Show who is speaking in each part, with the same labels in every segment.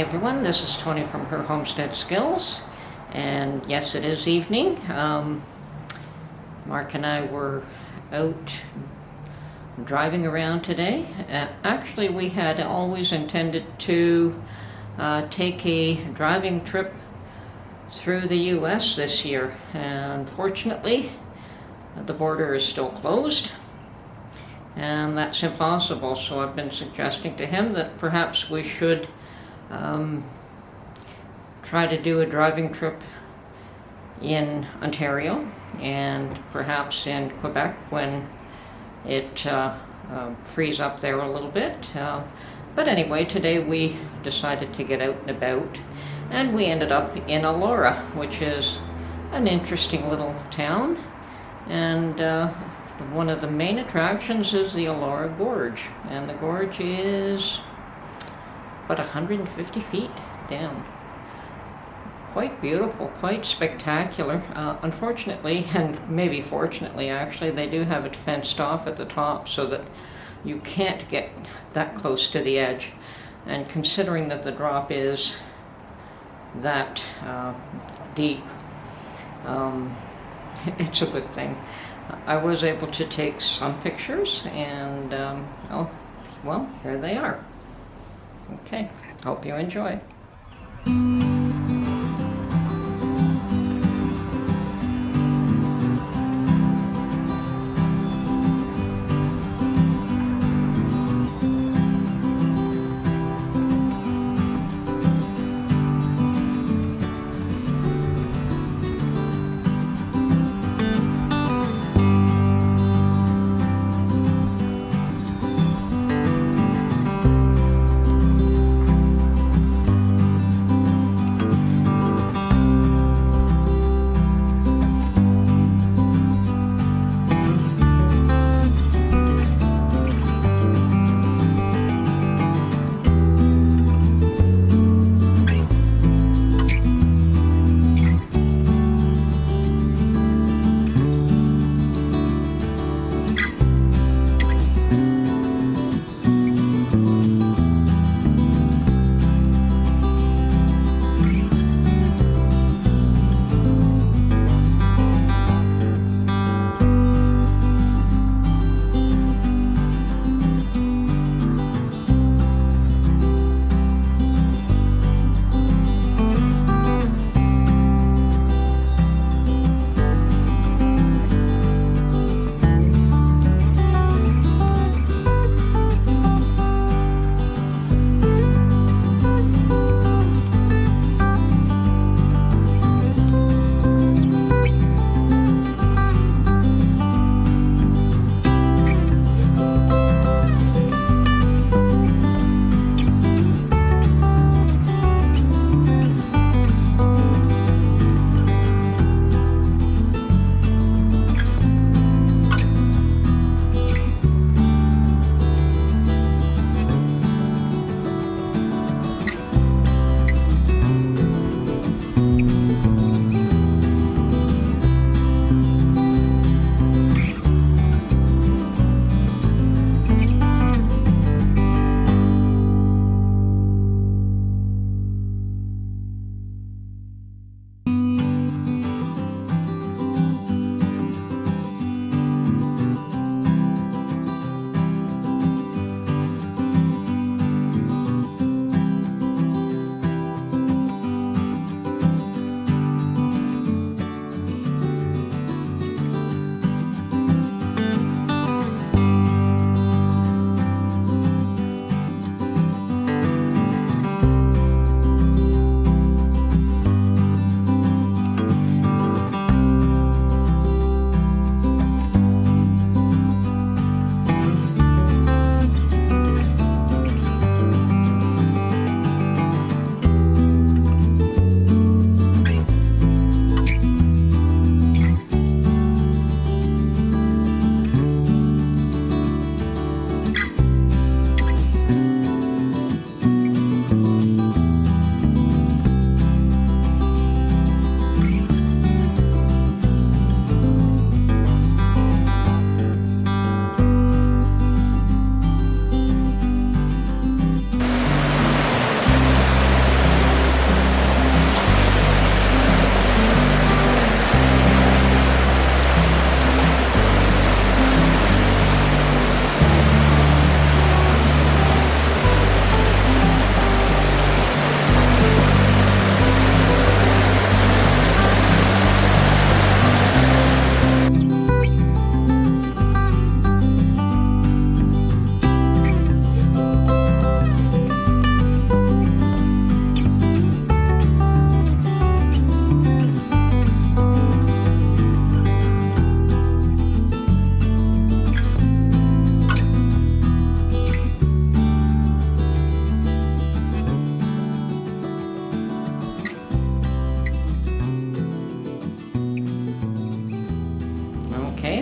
Speaker 1: everyone, this is Tony from her Homestead Skills, and yes, it is evening. Mark and I were out driving around today. Actually, we had always intended to take a driving trip through the US this year, and unfortunately the border is still closed and that's impossible. So I've been suggesting to him that perhaps we should try to do a driving trip in Ontario and perhaps in Quebec when it frees up there a little bit. But anyway, today we decided to get out and about, and we ended up in Elora, which is an interesting little town, and one of the main attractions is the Elora Gorge, and the gorge is about 150 feet down. Quite beautiful, quite spectacular. Unfortunately, and maybe fortunately actually, they do have it fenced off at the top so that you can't get that close to the edge. And considering that the drop is that deep, it's a good thing. I was able to take some pictures, and oh, well, here they are. Okay, hope you enjoy.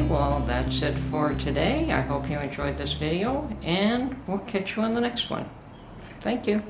Speaker 1: well, that's it for today. I hope you enjoyed this video, and we'll catch you on the next one. Thank you.